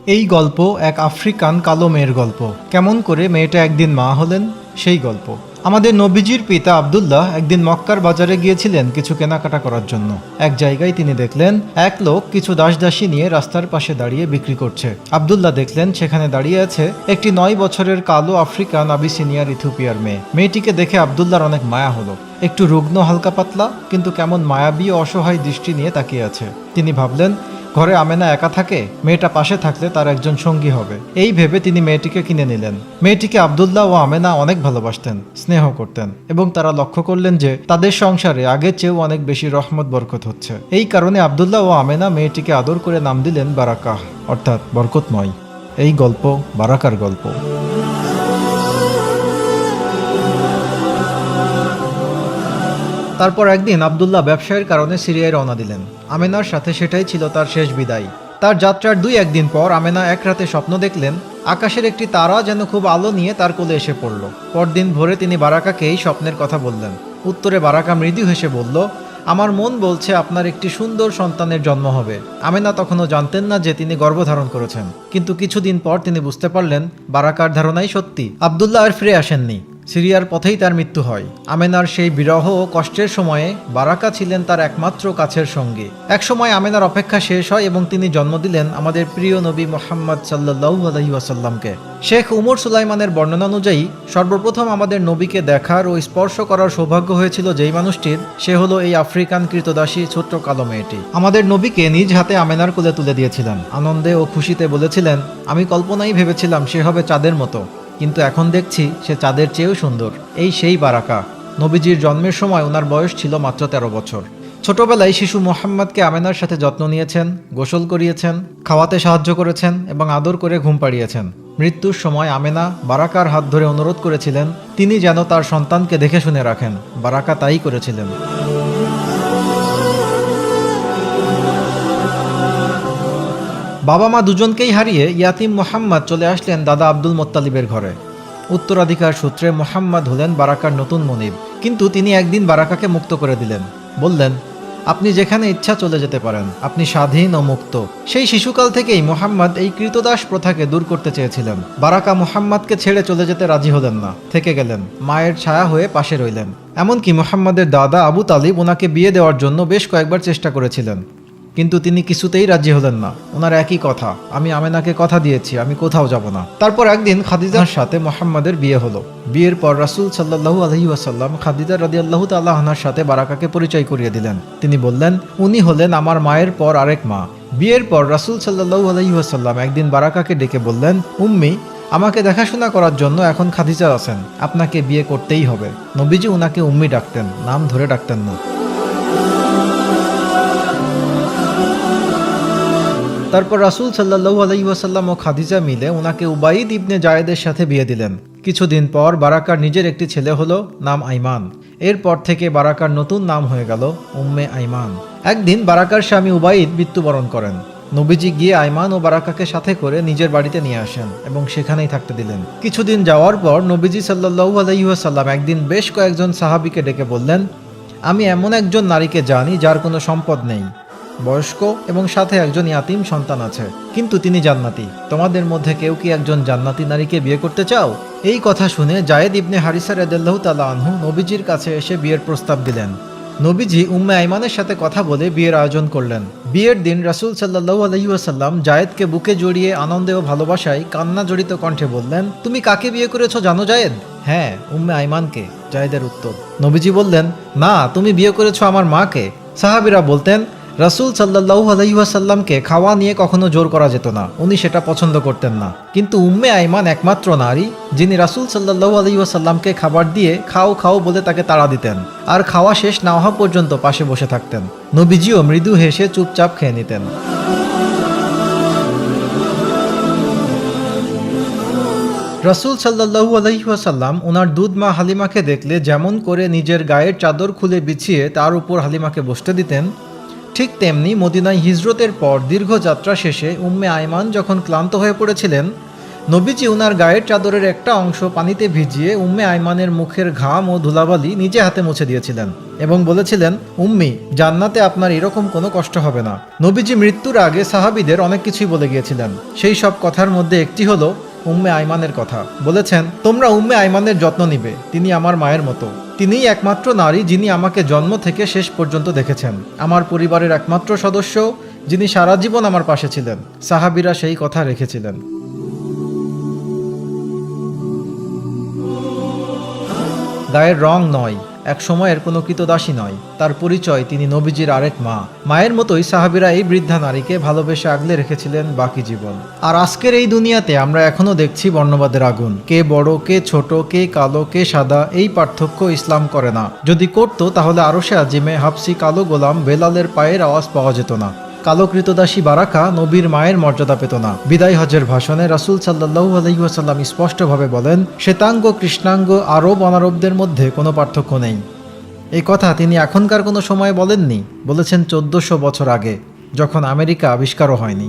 এই গল্প এক আফ্রিকান কালো মেয়ের গল্প। কেমন করে মেয়েটা একদিন মা হলেন সেই গল্প। আমাদের নবীজির পিতা আব্দুল্লাহ একদিন মক্কার বাজারে গিয়েছিলেন কিছু কেনাকাটা করার জন্য। এক জায়গায় তিনি দেখলেন এক লোক কিছু দাসদাসী নিয়ে রাস্তার পাশে দাঁড়িয়ে বিক্রি করছে। আব্দুল্লাহ দেখলেন সেখানে দাঁড়িয়ে আছে একটি 9 বছরের কালো আফ্রিকান আবিসিনিয়ার ইথিওপিয়ার মেয়ে। মেয়েটিকে দেখে আব্দুল্লাহর অনেক মায়া হলো। একটু রুগ্ন, হালকা পাতলা, কিন্তু কেমন মায়াবী ও অসহায় দৃষ্টি নিয়ে তাকিয়ে আছে। তিনি ভাবলেন, ঘরে আমেনা একা থাকে, মেয়েটা পাশে থাকলে তার একজন সঙ্গী হবে। এই ভেবে তিনি মেয়েটিকে কিনে নিলেন। মেয়েটিকে আব্দুল্লাহ ও আমেনা অনেক ভালোবাসতেন, স্নেহ করতেন, এবং তারা লক্ষ্য করলেন যে তাদের সংসারে আগের চেয়েও অনেক বেশি রহমত বরকত হচ্ছে। এই কারণে আব্দুল্লাহ ও আমেনা মেয়েটিকে আদর করে নাম দিলেন বারাকাহ, অর্থাৎ বরকতময়। এই গল্প বারাকার গল্প। তারপর একদিন আব্দুল্লাহ ব্যবসায়ের কারণে সিরিয়ায় রওনা দিলেন। আমেনার সাথে সেটাই ছিল তার শেষ বিদায়। তার যাত্রার 2-1 দিন পর আমেনা এক রাতে স্বপ্ন দেখলেন আকাশের একটি তারা যেন খুব আলো নিয়ে তার কোলে এসে পড়ল। পরদিন ভোরে তিনি বারাকাকে এই স্বপ্নের কথা বললেন। উত্তরে বারাকা মৃদু হেসে বলল, আমার মন বলছে আপনার একটি সুন্দর সন্তানের জন্ম হবে। আমেনা তখনও জানতেন না যে তিনি গর্ভধারণ করেছেন, কিন্তু কিছুদিন পর তিনি বুঝতে পারলেন বারাকার ধারণাই সত্যি। আব্দুল্লাহ আর ফিরে আসেননি। সিরিয়ার পথেই তার মৃত্যু হয়। আমেনার সেই বিরহ ও কষ্টের সময়ে বারাকা ছিলেন তার একমাত্র কাছের সঙ্গী। এক সময় আমেনার অপেক্ষা শেষ হয় এবং তিনি জন্ম দিলেন আমাদের প্রিয় নবী মুহাম্মদ সাল্লাল্লাহু আলাইহি ওয়াসাল্লামকে। শেখ উমর সুলাইমানের বর্ণনা অনুযায়ী সর্বপ্রথম আমাদের নবীকে দেখার ও স্পর্শ করার সৌভাগ্য হয়েছিল যেই মানুষটির, সে হলো এই আফ্রিকান কৃতদাসী ছোট্ট কালো মেয়েটি। আমাদের নবীকে নিজ হাতে আমেনার কোলে তুলে দিয়েছিলেন। আনন্দে ও খুশিতে বলেছিলেন, আমি কল্পনাই ভেবেছিলাম সে হবে চাঁদের মতো, কিন্তু এখন দেখছি সে চাঁদের চেয়েও সুন্দর। এই সেই বারাকা। নবীজির জন্মের সময় ওনার বয়স ছিল মাত্র 13 বছর। ছোটবেলায় শিশু মোহাম্মদকে আমেনার সাথে যত্ন নিয়েছেন, গোসল করিয়েছেন, খাওয়াতে সাহায্য করেছেন এবং আদর করে ঘুম পাড়িয়েছেন। মৃত্যুর সময় আমেনা বারাকার হাত ধরে অনুরোধ করেছিলেন তিনি যেন তার সন্তানকে দেখে শুনে রাখেন। বারাকা তাই করেছিলেন। বাবা মা দুজনকেই হারিয়ে ইয়াতিম মোহাম্মদ চলে আসলেন দাদা আব্দুল মোত্তালিবের ঘরে। উত্তরাধিকার সূত্রে মোহাম্মদ হলেন বারাকার নতুন মনিব। কিন্তু তিনি একদিন বারাকাকে মুক্ত করে দিলেন। বললেন, আপনি যেখানে ইচ্ছা চলে যেতে পারেন, আপনি স্বাধীন ও মুক্ত। সেই শিশুকাল থেকেই মোহাম্মদ এই কৃতদাস প্রথাকে দূর করতে চেয়েছিলেন। বারাকা মোহাম্মদকে ছেড়ে চলে যেতে রাজি হলেন না, থেকে গেলেন, মায়ের ছায়া হয়ে পাশে রইলেন। এমনকি মোহাম্মদের দাদা আবু তালিব ওনাকে বিয়ে দেওয়ার জন্য বেশ কয়েকবার চেষ্টা করেছিলেন, কিন্তু তিনি কিছুতেই রাজি হলেন না। ওনার একই কথা, আমি আমেনাকে কথা দিয়েছি, আমি কোথাও যাব না। তারপর একদিন খাদিজার সাথে মোহাম্মদের বিয়ে হলো। বিয়ের পর রাসূল সাল্লাল্লাহু আলাইহি ওয়াসাল্লাম খাদিজা রাদিয়াল্লাহু তাআলা আনহার সাথে বারাকাকে পরিচয় করিয়ে দিলেন। তিনি বললেন, উনি হলেন আমার মায়ের পর আরেক মা। বিয়ের পর রাসূল সাল্লাল্লাহু আলাইহি ওয়াসাল্লাম একদিন বারাকাকে ডেকে বললেন, উম্মি, আমাকে দেখাশোনা করার জন্য এখন খাদিজা আছেন, আপনাকে বিয়ে করতেই হবে। নবীজি উনাকে উম্মি ডাকতেন, নাম ধরে ডাকতেন না। তারপর রাসূল সাল্লাল্লাহু আলাইহি ওয়াসাল্লাম ও খাদিজা মিলে ওনাকে উবাইদ ইবনে জায়েদের সাথে বিয়ে দিলেন। কিছুদিন পর বারাকার নিজের একটি ছেলে হলো, নাম আইমান। এরপর থেকে বারাকার নতুন নাম হয়ে গেল উম্মে আইমান। একদিন বারাকার স্বামী উবাইদ মৃত্যুবরণ করেন। নবীজি গিয়ে আইমান ও বারাকাকে সাথে করে নিজের বাড়িতে নিয়ে আসেন এবং সেখানেই থাকতে দিলেন। কিছুদিন যাওয়ার পর নবীজি সাল্লাল্লাহু আলাইহি ওয়াসাল্লাম একদিন বেশ কয়েকজন সাহাবীকে ডেকে বললেন, আমি এমন একজন নারীকে জানি যার কোনো সম্পদ নেই, বয়স্ক এবং সাথে একজন ইয়াতিম সন্তান আছে, কিন্তু তিনি জান্নাতি। তোমাদের মধ্যে কেউ কি একজন জান্নাতি নারীকে বিয়ে করতে চাও? এই কথা শুনে জায়েদ ইবনে হারিসা রাদিয়াল্লাহু তাআলা আনহু নবীজির কাছে এসে বিয়ের প্রস্তাব দিলেন। নবীজি উম্মে আইমানের সাথে কথা বলে বিয়ের আয়োজন করলেন। বিয়ের দিন রাসূল সাল্লাল্লাহু আলাইহি ওয়াসাল্লাম জায়েদকে বুকে জড়িয়ে আনন্দে ও ভালোবাসায় কান্না জড়িত কণ্ঠে বললেন, তুমি কাকে বিয়ে করেছো জানো জায়েদ? হ্যাঁ, উম্মে আইমানকে, জায়েদের উত্তর। নবীজি বললেন, না, তুমি বিয়ে করেছো আমার মাকে। সাহাবীরা বলতেন, রাসূল সাল্লাল্লাহু আলাইহি ওয়াসাল্লামকে খাওয়া নিয়ে কখনো জোর করা যেত না, উনি সেটা পছন্দ করতেন না। কিন্তু উম্মে আইমান একমাত্র নারী যিনি রাসূল সাল্লাল্লাহু আলাইহি ওয়াসাল্লামকে খাবার দিয়ে খাও খাও বলে তাকে তাড়া দিতেন, আর খাওয়া শেষ না হওয়া পর্যন্ত পাশে বসে থাকতেন। নবীজিও মৃদু হেসে চুপচাপ খেয়ে নিতেন। রাসূল সাল্লাল্লাহু আলাইহি ওয়াসাল্লাম ওনার দুধ মা হালিমাকে দেখলে যেমন করে নিজের গায়ের চাদর খুলে বিছিয়ে তার উপর হালিমাকে বসতে দিতেন, ঠিক তেমনি মদিনায় হিজরতের পর দীর্ঘ যাত্রা শেষে উম্মে আইমান যখন ক্লান্ত হয়ে পড়েছিলেন, নবীজি উনার গায়ের চাদরের একটা অংশ পানিতে ভিজিয়ে উম্মে আইমানের মুখের ঘাম ও ধুলাবালি নিজে হাতে মুছে দিয়েছিলেন এবং বলেছিলেন, উম্মি, জান্নাতে আপনার এরকম কোনো কষ্ট হবে না। নবীজি মৃত্যুর আগে সাহাবীদের অনেক কিছুই বলে গিয়েছিলেন। সেই সব কথার মধ্যে একটি হলো উম্মে আইমানের কথা। বলেছেন, তোমরা উম্মে আইমানের যত্ন নিবে, তিনি আমার মায়ের মতো। তিনিই একমাত্র নারী যিনি আমাকে জন্ম থেকে শেষ পর্যন্ত দেখেছেন, আমার পরিবারের একমাত্র সদস্য যিনি সারা জীবন আমার পাশে ছিলেন। সাহাবীরা সেই কথা রেখেছিলেন। গায়ের রং নয়, এক সময়ের কোনো কৃতদাসী নয়, তার পরিচয় তিনি নবীজির আরেক মা। মায়ের মতোই সাহাবীরা এই বৃদ্ধা নারীকে ভালোবেসে আগলে রেখেছিলেন বাকি জীবন। আর আজকের এই দুনিয়াতে আমরা এখনো দেখছি বর্ণবাদের আগুন। কে বড়, কে ছোট, কে কালো, কে সাদা, এই পার্থক্য ইসলাম করে না। যদি করতো তাহলে আরশে আজিমে হাবসি কালো গোলাম বেলালের পায়ের আওয়াজ পাওয়া যেত না। কালো কৃতদাসী বারাকা নবীর মায়ের মর্যাদা পেত না। বিদায় হজের ভাষণে রাসূল সাল্লাল্লাহু আলাইহি ওয়াসাল্লাম স্পষ্টভাবে বলেন, শ্বেতাঙ্গ কৃষ্ণাঙ্গ আরব অনারবদের মধ্যে কোনো পার্থক্য নেই। এই কথা তিনি এখনকার কোনো সময় বলেননি, বলেছেন 1400 বছর আগে, যখন আমেরিকা আবিষ্কারও হয়নি।